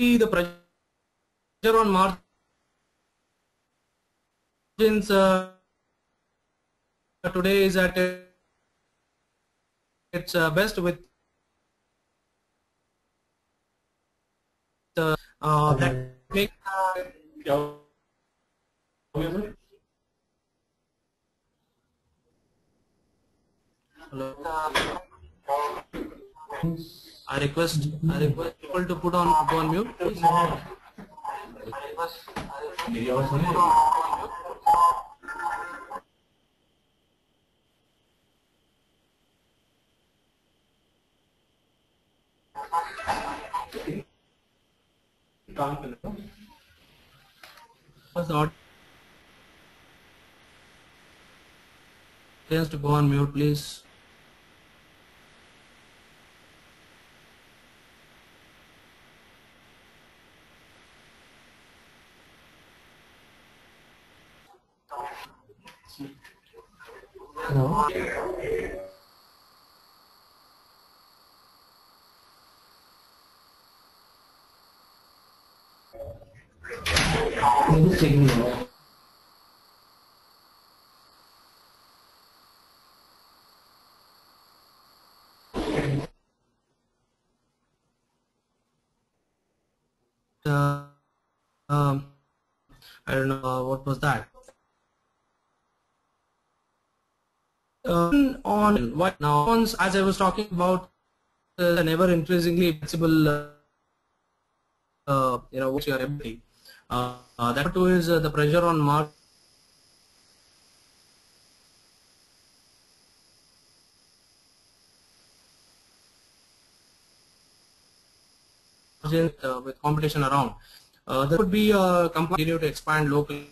the pressure on margins today is at its best with that make hello. I request people to go on mute, please. Audience to go on mute, please. Hello. I don't know what was that. On what now? As I was talking about, an ever increasingly flexible, what's your ability? That too is the pressure on market. With competition around, there could be a company continue to expand locally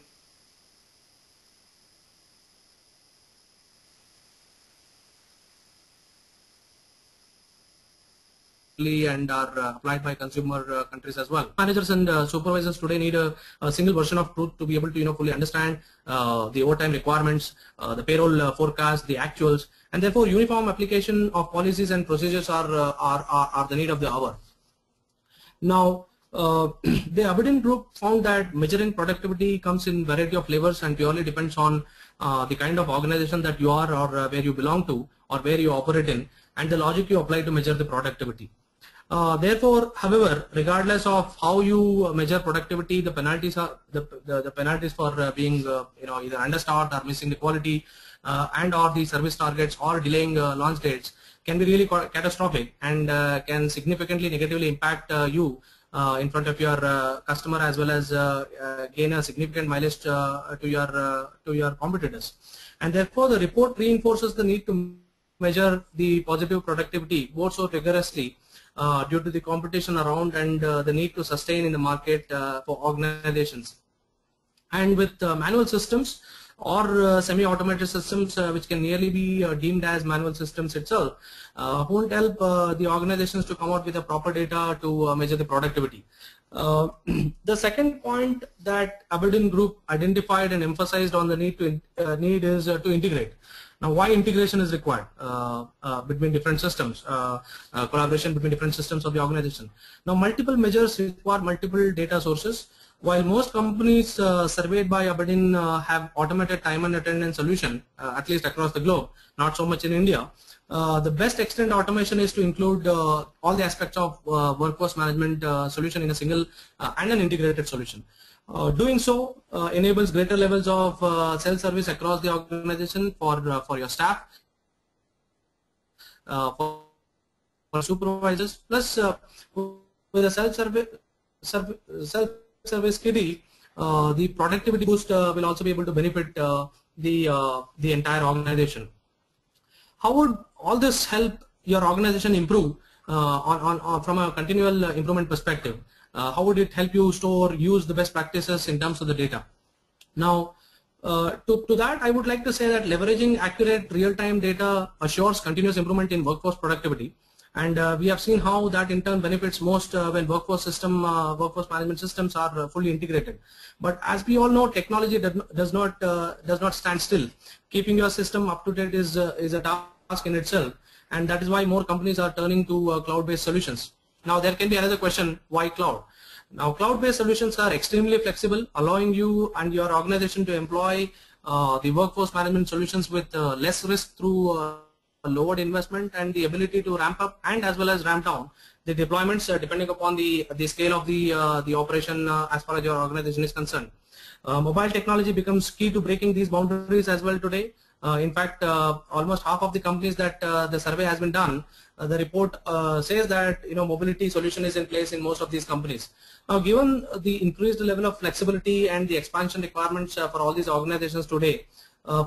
and are applied by consumer countries as well. Managers and supervisors today need a single version of truth to be able to fully understand the overtime requirements, the payroll forecast, the actuals, and therefore uniform application of policies and procedures are the need of the hour. Now, the Aberdeen Group found that measuring productivity comes in variety of flavors and purely depends on the kind of organization that you are or where you belong to or where you operate in, and the logic you apply to measure the productivity. Therefore, however, regardless of how you measure productivity, the penalties are the penalties for being either understaffed or missing the quality and or the service targets or delaying launch dates can be really catastrophic and can significantly negatively impact you in front of your customer, as well as gain a significant mileage to your competitors. And therefore, the report reinforces the need to measure the positive productivity more so rigorously due to the competition around and the need to sustain in the market for organizations. And with manual systems or semi-automated systems, which can nearly be deemed as manual systems itself, won't help the organizations to come out with the proper data to measure the productivity. The second point that Aberdeen Group identified and emphasized on the need is to integrate. Now, why integration is required between different systems, collaboration between different systems of the organization. Now, multiple measures require multiple data sources. While most companies surveyed by Aberdeen have automated time and attendance solution, at least across the globe, not so much in India, the best extent automation is to include all the aspects of workforce management solution in a single and an integrated solution. Doing so enables greater levels of self-service across the organization for your staff, for supervisors, plus with a self-service kitty, the productivity boost will also be able to benefit the entire organization. How would all this help your organization improve from a continual improvement perspective? How would it help you use the best practices in terms of the data? Now, to that, I would like to say that leveraging accurate real-time data assures continuous improvement in workforce productivity, and we have seen how that in turn benefits most when workforce management systems are fully integrated. But as we all know, technology does not stand still. Keeping your system up to date is a task in itself, and that is why more companies are turning to cloud-based solutions. Now, there can be another question: why cloud? Now, cloud-based solutions are extremely flexible, allowing you and your organization to employ the workforce management solutions with less risk through lowered investment and the ability to ramp up and as well as ramp down the deployments depending upon the scale of the operation as far as your organization is concerned. Mobile technology becomes key to breaking these boundaries as well today. In fact, almost half of the companies that the survey has been done, the report says that mobility solution is in place in most of these companies. Now, given the increased level of flexibility and the expansion requirements for all these organizations today,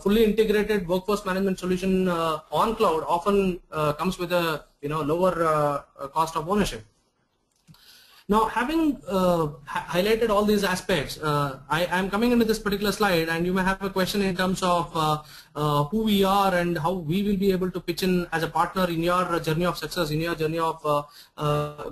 fully integrated workforce management solution on cloud often comes with a lower cost of ownership. Now, having highlighted all these aspects, I am coming into this particular slide, and you may have a question in terms of who we are and how we will be able to pitch in as a partner in your journey of success, in your journey of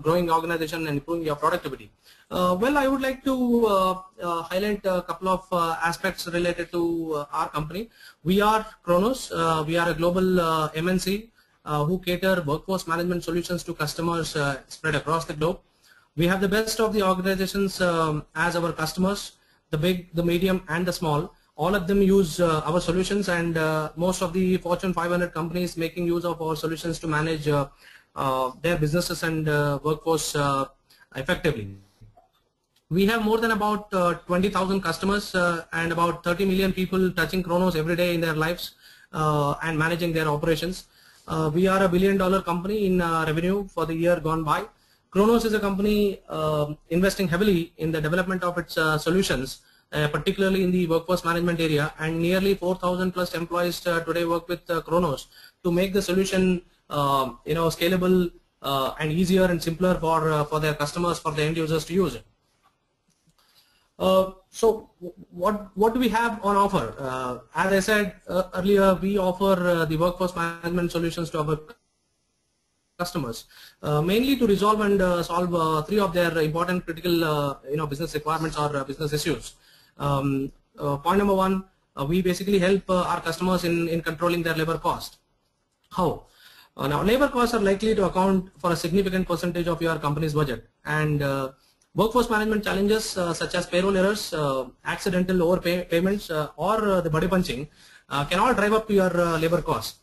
growing organization and improving your productivity. Well, I would like to highlight a couple of aspects related to our company. We are Kronos. We are a global MNC who cater workforce management solutions to customers spread across the globe. We have the best of the organizations as our customers, the big, the medium, and the small. All of them use our solutions, and most of the Fortune 500 companies making use of our solutions to manage their businesses and workforce effectively. We have more than about 20,000 customers and about 30 million people touching Kronos every day in their lives and managing their operations. We are a billion-dollar company in revenue for the year gone by. Kronos is a company investing heavily in the development of its solutions, particularly in the workforce management area, and nearly 4,000 plus employees today work with Kronos to make the solution scalable and easier and simpler for their customers, for the end users to use it. So what do we have on offer? As I said earlier, we offer the workforce management solutions to our customers, mainly to resolve and solve three of their important critical business requirements or business issues. Point number one, we basically help our customers in controlling their labor cost. How? Now, labor costs are likely to account for a significant percentage of your company's budget, and workforce management challenges such as payroll errors, accidental overpayments, or the buddy punching can all drive up to your labor costs.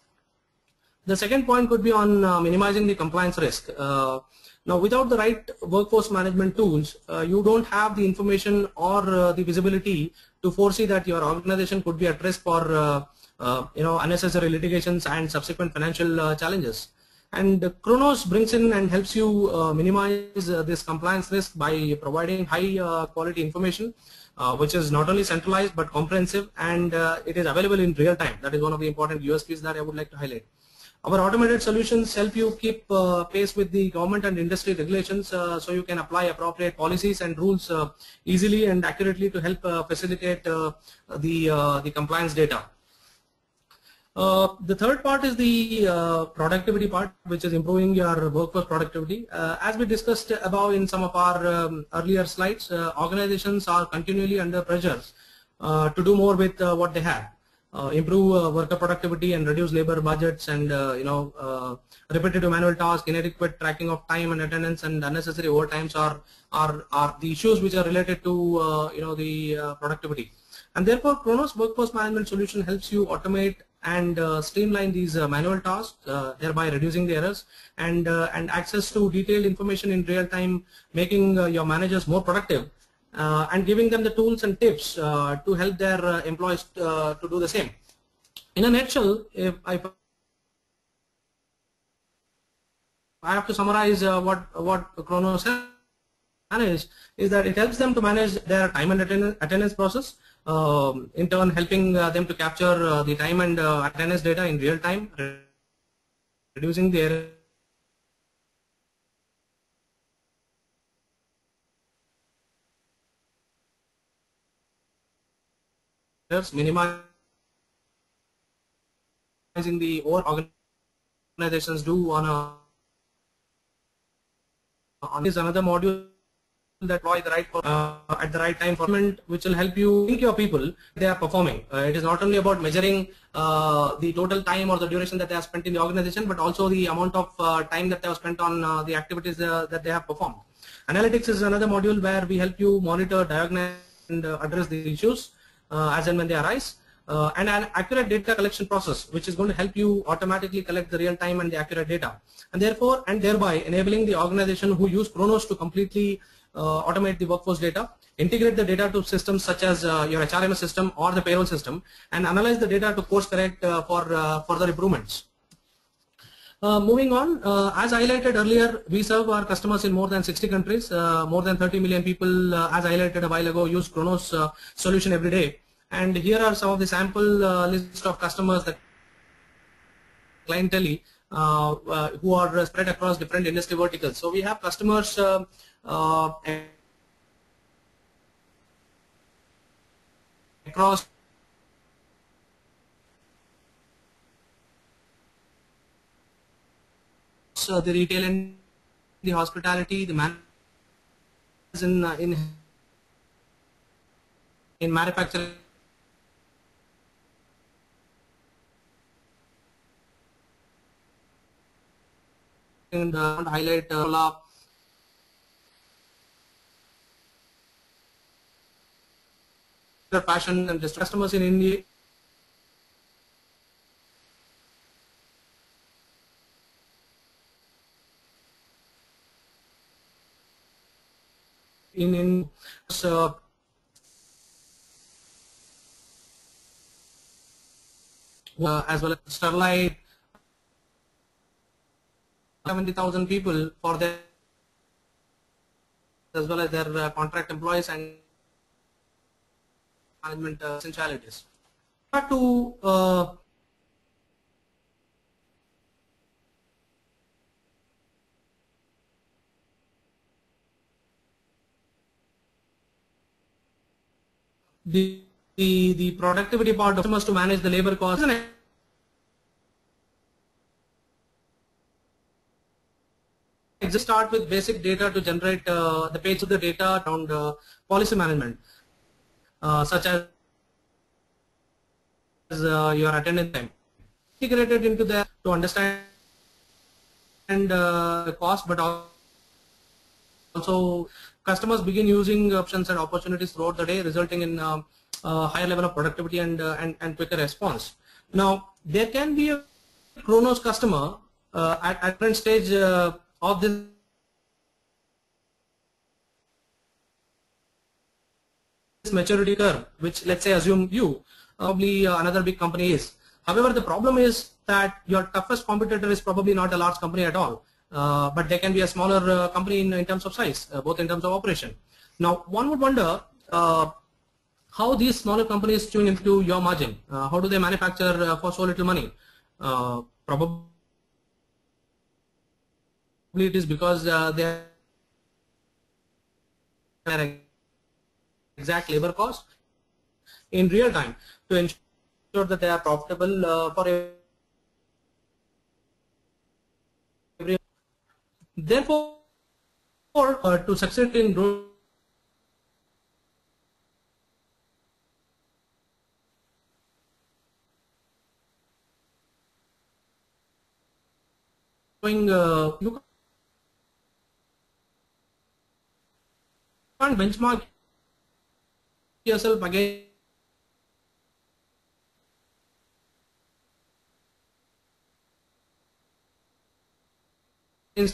The second point could be on minimizing the compliance risk. Now, without the right workforce management tools, you don't have the information or the visibility to foresee that your organization could be at risk for unnecessary litigations and subsequent financial challenges. And Kronos brings in and helps you minimize this compliance risk by providing high quality information, which is not only centralized but comprehensive, and it is available in real time. That is one of the important USPs that I would like to highlight. Our automated solutions help you keep pace with the government and industry regulations, so you can apply appropriate policies and rules easily and accurately to help facilitate the compliance data. The third part is the productivity part, which is improving your workforce productivity. As we discussed above in some of our earlier slides, organizations are continually under pressure to do more with what they have. Improve worker productivity and reduce labor budgets, and repetitive manual tasks, inadequate tracking of time and attendance, and unnecessary overtimes are the issues which are related to the productivity. And therefore, Kronos Workforce Management Solution helps you automate and streamline these manual tasks, thereby reducing the errors, and access to detailed information in real time, making your managers more productive, and giving them the tools and tips to help their employees to do the same. In a nutshell, if I have to summarize what Kronos manage is that it helps them to manage their time and attendance process, in turn helping them to capture the time and attendance data in real time, reducing the errors, minimizing the over organizations do on is another module that deploy the right at the right time for which will help you think your people they are performing. It is not only about measuring the total time or the duration that they have spent in the organization, but also the amount of time that they have spent on the activities that they have performed. Analytics is another module where we help you monitor, diagnose, and address the issues as and when they arise. And an accurate data collection process, which is going to help you automatically collect the real-time and the accurate data, and therefore and thereby enabling the organization who use Kronos to completely automate the workforce data, integrate the data to systems such as your HRMS system or the payroll system, and analyze the data to course correct for further improvements. Moving on, as highlighted earlier, we serve our customers in more than 60 countries. More than 30 million people, as highlighted a while ago, use Kronos solution every day. And here are some of the sample list of customers that clientele who are spread across different industry verticals. So we have customers across the retail and the hospitality, the in manufacturing, and highlight fashion and customers in India. As well as Sterlite, 70,000 people for their, as well as their contract employees and management essentialities. To the productivity part of customers to manage the labor costs. Just start with basic data to generate the page of the data around policy management, such as your attendance time, integrated into that to understand the cost, but also customers begin using options and opportunities throughout the day, resulting in higher level of productivity and quicker response. Now, there can be a Kronos customer at current stage of this maturity curve, which let's say assume you, probably another big company is. However, the problem is that your toughest competitor is probably not a large company at all, but they can be a smaller company in terms of size, both in terms of operation. Now, one would wonder how these smaller companies tune into your margin. How do they manufacture for so little money? Probably it is because they are exact labor cost in real time to ensure that they are profitable for every. Therefore, to succeed in growing, you can't benchmark yourself against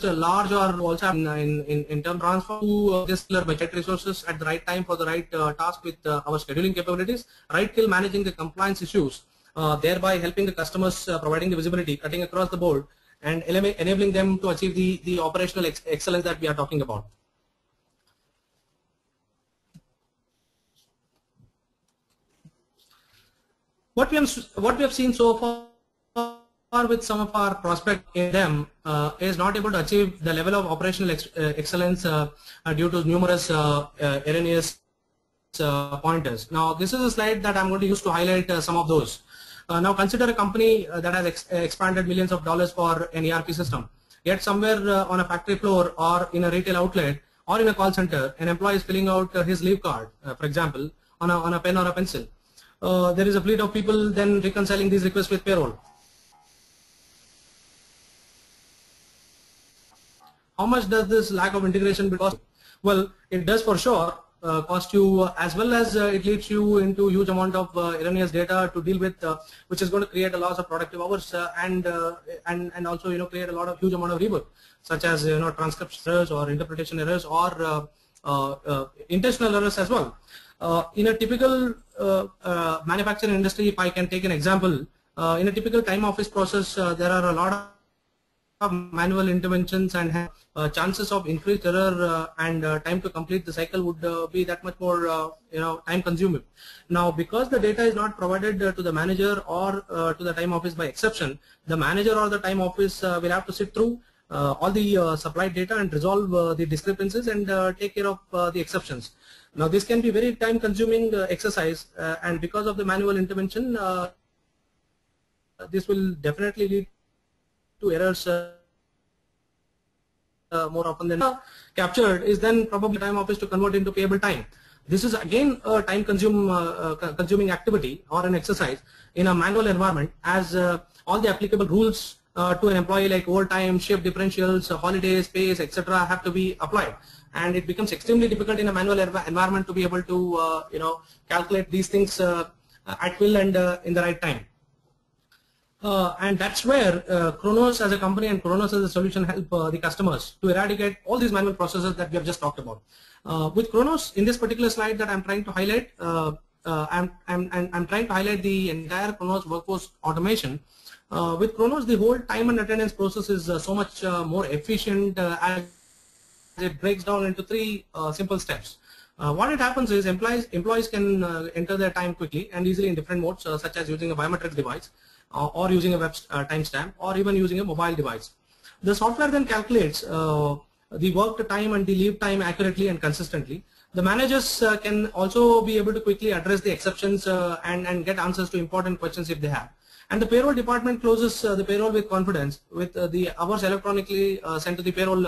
a large or also in term transfer to this budget resources at the right time for the right task with our scheduling capabilities, right till managing the compliance issues, thereby helping the customers, providing the visibility, cutting across the board, and enabling them to achieve the operational excellence that we are talking about. What we have seen so far with some of our prospects in them is not able to achieve the level of operational excellence due to numerous erroneous pointers. Now, this is a slide that I'm going to use to highlight some of those. Now, consider a company that has expanded millions of dollars for an ERP system. Yet somewhere on a factory floor or in a retail outlet or in a call center, an employee is filling out his leave card, for example, on a pen or a pencil. There is a fleet of people then reconciling these requests with payroll. How much does this lack of integration cost? Well, it does for sure cost you, as well as it leads you into huge amount of erroneous data to deal with, which is going to create a loss of productive hours and also create a lot of huge amount of rework, such as transcript errors or interpretation errors or intentional errors as well. In a typical manufacturing industry, if I can take an example, in a typical time office process, there are a lot of manual interventions, and chances of increased error and time to complete the cycle would be that much more time consuming. Now, because the data is not provided to the manager or to the time office by exception, the manager or the time office will have to sit through all the supplied data and resolve the discrepancies and take care of the exceptions. Now, this can be very time consuming exercise, and because of the manual intervention, this will definitely lead to errors more often than captured is then probably time office to convert into payable time. This is again a time consuming activity or an exercise in a manual environment, as all the applicable rules to an employee like overtime, shift differentials, holidays, pays, etc. have to be applied, and it becomes extremely difficult in a manual environment to be able to calculate these things at will and in the right time. And that's where Kronos as a company and Kronos as a solution help the customers to eradicate all these manual processes that we have just talked about. With Kronos, in this particular slide that I'm trying to highlight, I'm trying to highlight the entire Kronos workforce automation. With Kronos, the whole time and attendance process is so much more efficient as it breaks down into three simple steps. What it happens is employees can enter their time quickly and easily in different modes, such as using a biometric device, or using a web timestamp, or even using a mobile device. The software then calculates the work time and the leave time accurately and consistently. The managers can also be able to quickly address the exceptions and get answers to important questions if they have. And the payroll department closes the payroll with confidence, with the hours electronically sent to the payroll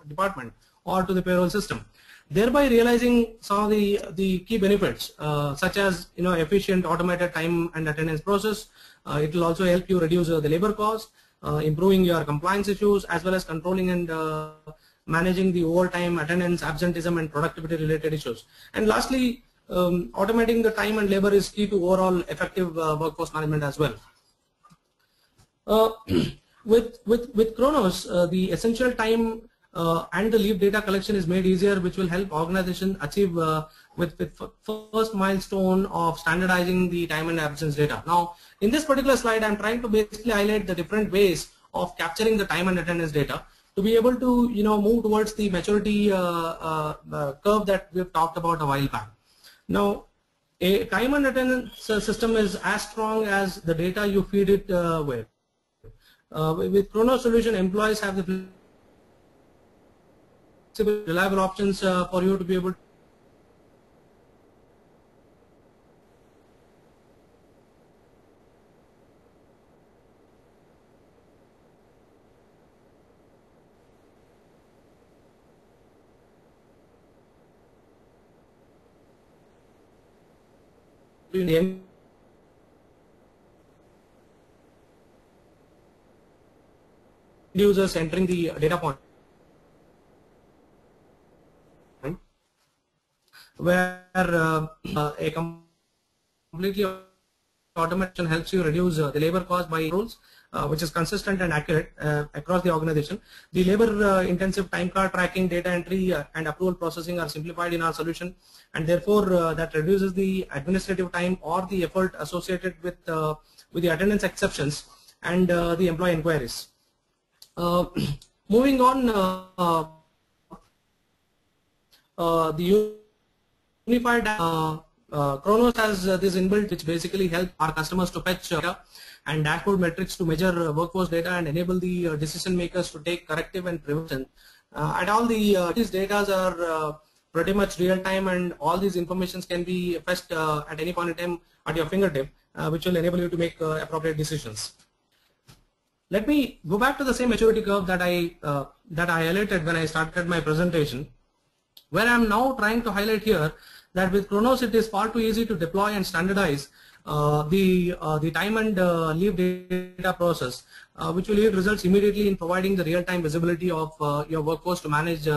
department or to the payroll system, thereby realizing some of the key benefits, such as efficient automated time and attendance process. It will also help you reduce the labor cost, improving your compliance issues, as well as controlling and managing the overtime, attendance, absenteeism, and productivity related issues. And lastly, automating the time and labor is key to overall effective workforce management as well. With Kronos, the essential time and the leave data collection is made easier, which will help organization achieve with first milestone of standardizing the time and absence data. Now, in this particular slide, I'm trying to basically highlight the different ways of capturing the time and attendance data to be able to move towards the maturity curve that we've talked about a while back. Now, a time and attendance system is as strong as the data you feed it with. With Kronos solution, employees have the reliable options for you to be able to end users entering the data point, where a completely automation helps you reduce the labor cost by rules, which is consistent and accurate across the organization. The labor intensive time card tracking, data entry and approval processing are simplified in our solution, and therefore that reduces the administrative time or the effort associated with the attendance exceptions and the employee inquiries. Moving on, the unified Kronos has this inbuilt, which basically help our customers to fetch data and dashboard metrics to measure workforce data and enable the decision makers to take corrective and prevention. And all these data are pretty much real time, and all these informations can be fetched at any point in time at your fingertip, which will enable you to make appropriate decisions. Let me go back to the same maturity curve that I highlighted when I started my presentation, where I am now trying to highlight here that with Kronos it is far too easy to deploy and standardize the time and leave data process, which will yield results immediately in providing the real-time visibility of your workforce to manage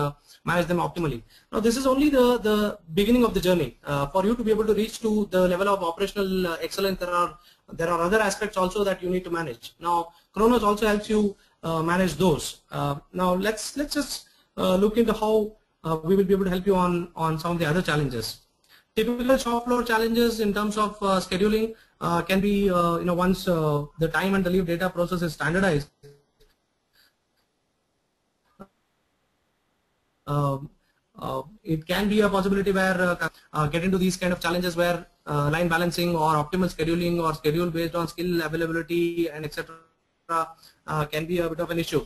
manage them optimally. Now this is only the beginning of the journey. For you to be able to reach to the level of operational excellence, there are other aspects also that you need to manage. Now Kronos also helps you manage those. Now let's just look into how we will be able to help you on some of the other challenges. Typical shop floor challenges in terms of scheduling can be once the time and the leave data process is standardized, it can be a possibility where get into these kind of challenges where line balancing or optimal scheduling or schedule based on skill availability and etc. Can be a bit of an issue.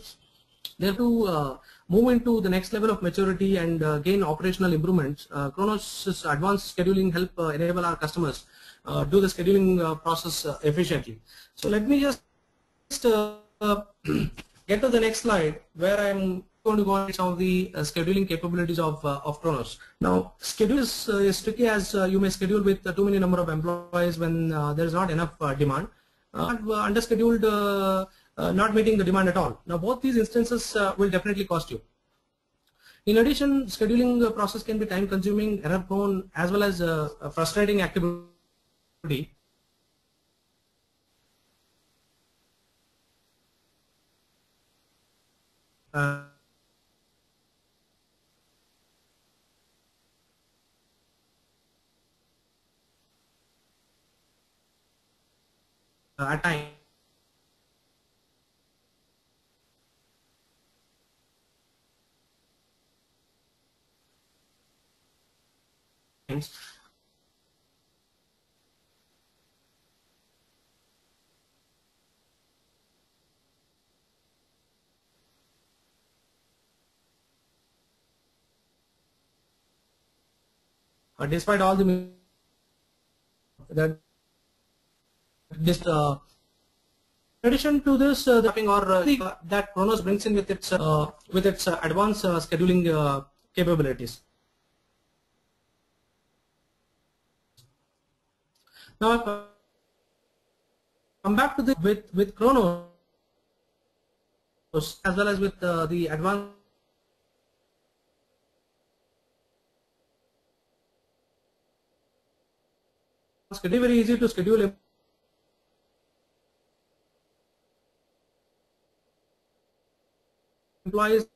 They have to move into the next level of maturity and gain operational improvements. Kronos' advanced scheduling help enable our customers do the scheduling process efficiently. So let me just get to the next slide where I'm going to go into some of the scheduling capabilities of Kronos. Now, schedule is tricky as you may schedule with too many number of employees when there is not enough demand. Underscheduled, not meeting the demand at all. Now, both these instances will definitely cost you. In addition, scheduling process can be time consuming, error prone, as well as a frustrating activity. At times. Despite all the that this in addition to this, the mapping or that Kronos brings in with its advanced scheduling capabilities. Now, come back to the with Kronos as well as with the advanced schedule. Very easy to schedule employees.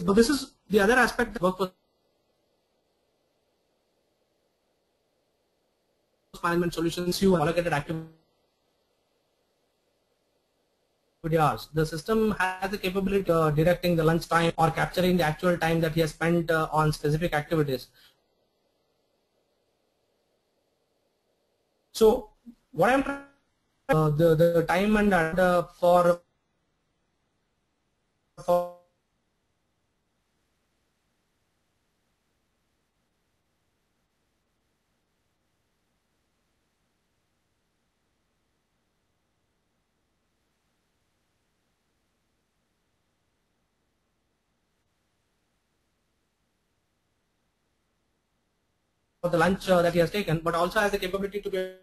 So this is the other aspect of workforce management solutions. You allocated activity hours. The system has the capability of directing the lunch time or capturing the actual time that he has spent on specific activities. So what I'm trying the time and for the lunch that he has taken, but also has the capability to be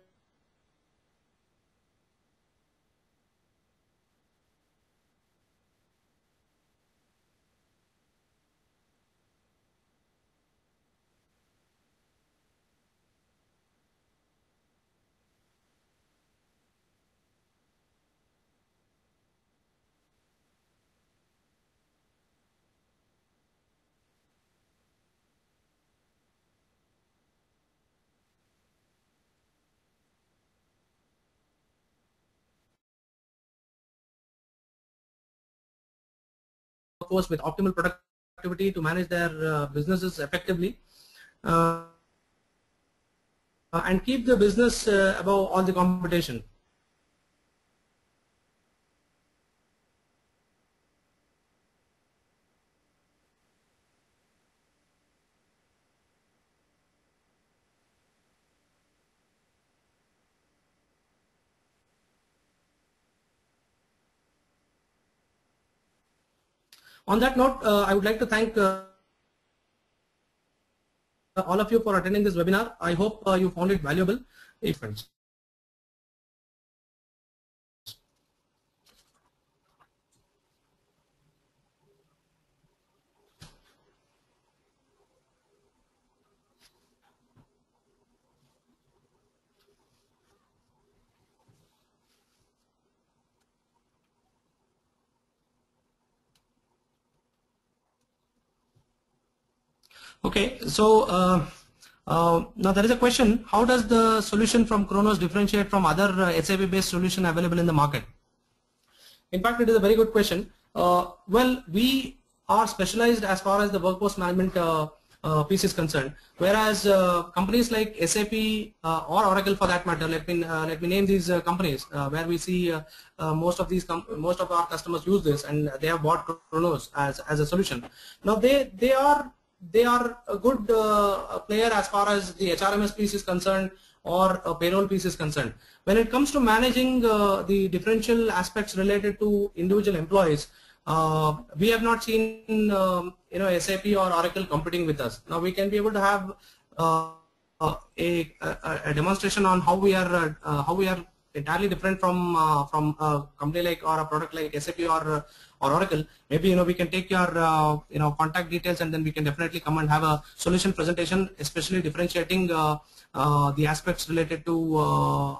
workforce with optimal productivity to manage their businesses effectively and keep the business above all the competition. On that note, I would like to thank all of you for attending this webinar. I hope you found it valuable. Friends. Okay, so now there is a question: how does the solution from Kronos differentiate from other SAP-based solution available in the market? In fact, it is a very good question. Well, we are specialized as far as the workforce management piece is concerned, whereas companies like SAP or Oracle, for that matter, let me name these companies where we see most of our customers use this, and they have bought Kronos as a solution. Now they are a good player as far as the HRMS piece is concerned or a payroll piece is concerned. When it comes to managing the differential aspects related to individual employees, we have not seen SAP or Oracle competing with us. Now we can be able to have a demonstration on how we are entirely different from a company like or a product like SAP or Oracle. Maybe we can take your contact details, and then we can definitely come and have a solution presentation, especially differentiating the aspects related to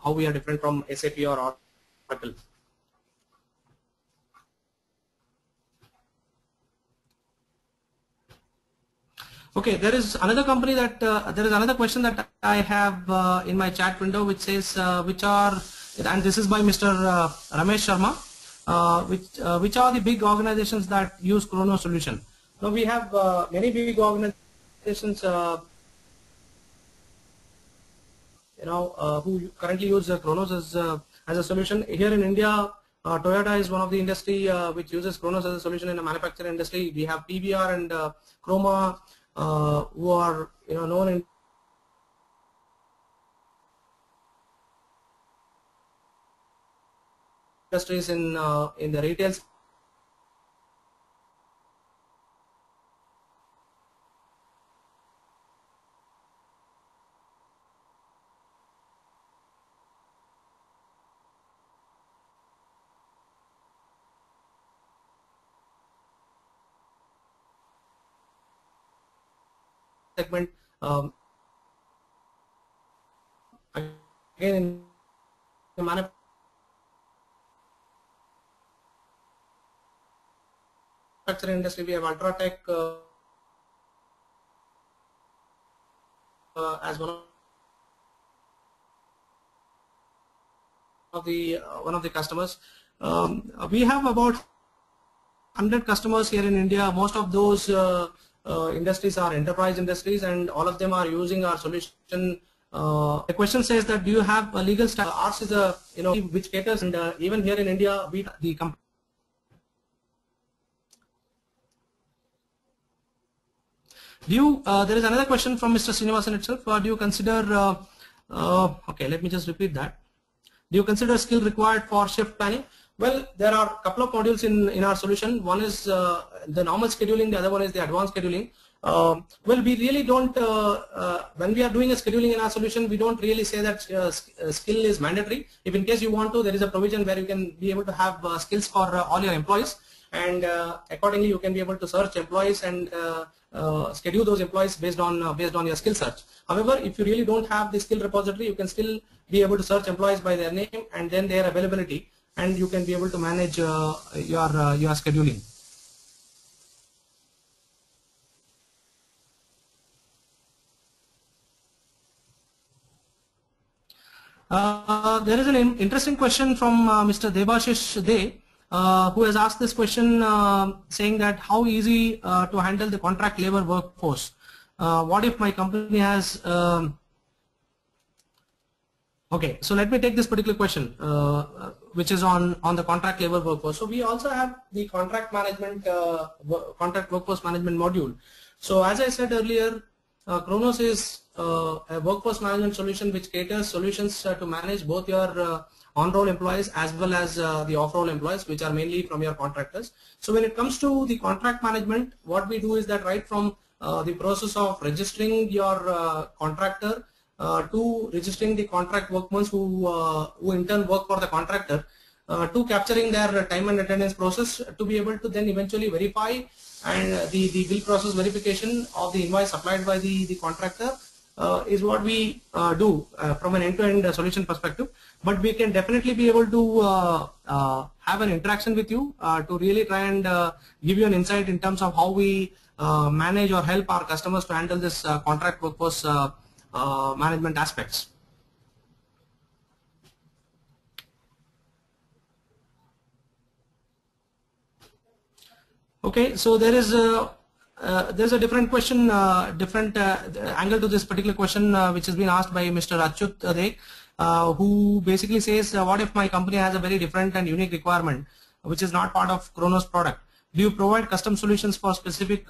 how we are different from SAP or Oracle. Okay, there is another company that there is another question that I have in my chat window, which says which are, and this is by Mr. Ramesh Sharma, which are the big organizations that use Kronos solution. Now we have many big organizations who currently use Kronos as a solution. Here in India, Toyota is one of the industry which uses Kronos as a solution in the manufacturing industry. We have PBR and Chroma, who are known in industries in the retail segment. Again, in the manufacturing industry, we have Ultratech as one of the customers. We have about 100 customers here in India. Most of those industries are enterprise industries, and all of them are using our solution. The question says that do you have a legal status? Ours is a which caters, and even here in India, the company. There is another question from Mr. Srinivasan itself. Do you consider? Okay, let me just repeat that. Do you consider skill required for shift planning? Well, there are a couple of modules in our solution. One is the normal scheduling, the other one is the advanced scheduling. Well, we really don't, when we are doing a scheduling in our solution, we don't really say that skill is mandatory. If in case you want to, there is a provision where you can be able to have skills for all your employees, and accordingly you can be able to search employees and schedule those employees based on your skill search. However, if you really don't have the skill repository, you can still be able to search employees by their name and then their availability, and you can be able to manage your scheduling. There is an interesting question from Mr. Debashish De, who has asked this question, saying that how easy to handle the contract labor workforce. What if my company has okay, so let me take this particular question, which is on the contract labor workforce. So we also have the contract workforce management module. So as I said earlier, Kronos is a workforce management solution which caters solutions to manage both your on-roll employees as well as the off-roll employees, which are mainly from your contractors. So when it comes to the contract management, what we do is that right from the process of registering your contractor to registering the contract workmen who in turn work for the contractor, to capturing their time and attendance process, to be able to then eventually verify and the bill process verification of the invoice supplied by the contractor is what we do from an end-to-end solution perspective. But we can definitely be able to have an interaction with you to really try and give you an insight in terms of how we manage or help our customers to handle this contract workforce management aspects. Okay, so there's a different question, different angle to this particular question, which has been asked by Mr. Achyut Dey, who basically says, what if my company has a very different and unique requirement, which is not part of Kronos product? Do you provide custom solutions for specific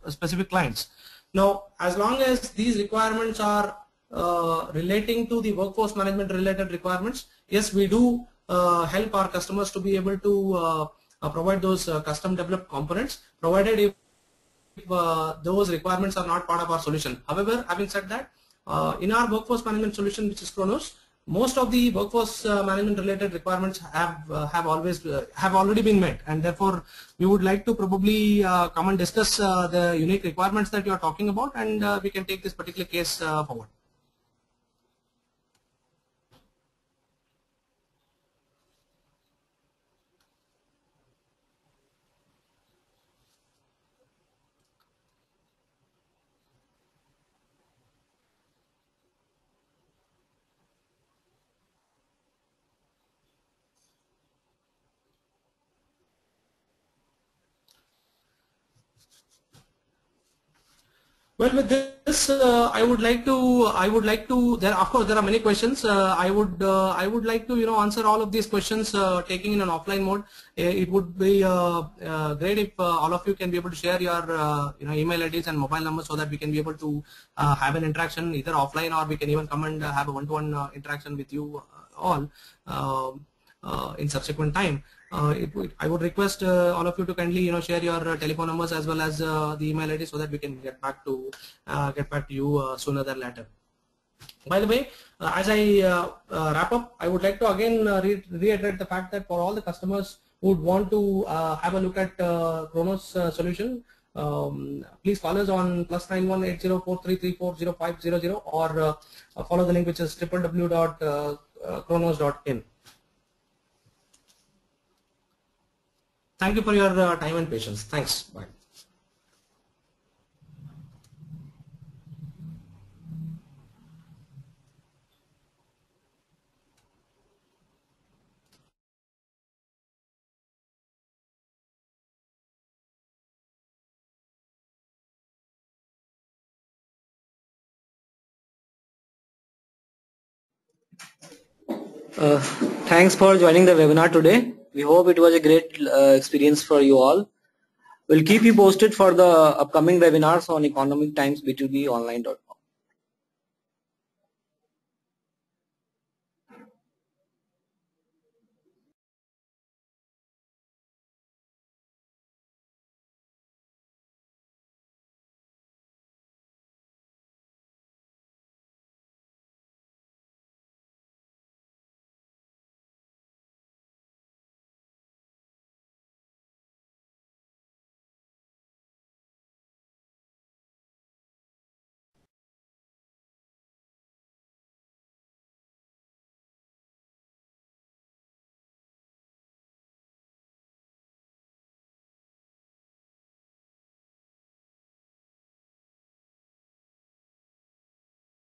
specific clients? Now, as long as these requirements are relating to the workforce management related requirements, yes, we do help our customers to be able to provide those custom developed components, provided if those requirements are not part of our solution. However, having said that, in our workforce management solution, which is Kronos, most of the workforce management related requirements have already been met, and therefore we would like to probably come and discuss the unique requirements that you are talking about, and we can take this particular case forward. Well, with this, I would like to. There, of course, there are many questions. I would like to, answer all of these questions, taking in an offline mode. It would be great if all of you can be able to share your, email IDs and mobile numbers so that we can be able to have an interaction either offline, or we can even come and have a one-to-one interaction with you all in subsequent time. I would request all of you to kindly share your telephone numbers as well as the email ID so that we can get back to you sooner than later. By the way, as I wrap up, I would like to again reiterate the fact that for all the customers who would want to have a look at Kronos solution, please call us on +91 8043340500 or follow the link which is www.kronos.in. Thank you for your time and patience. Thanks. Bye. Thanks for joining the webinar today. We hope it was a great experience for you all. We'll keep you posted for the upcoming webinars on economictimesb2bonline.com.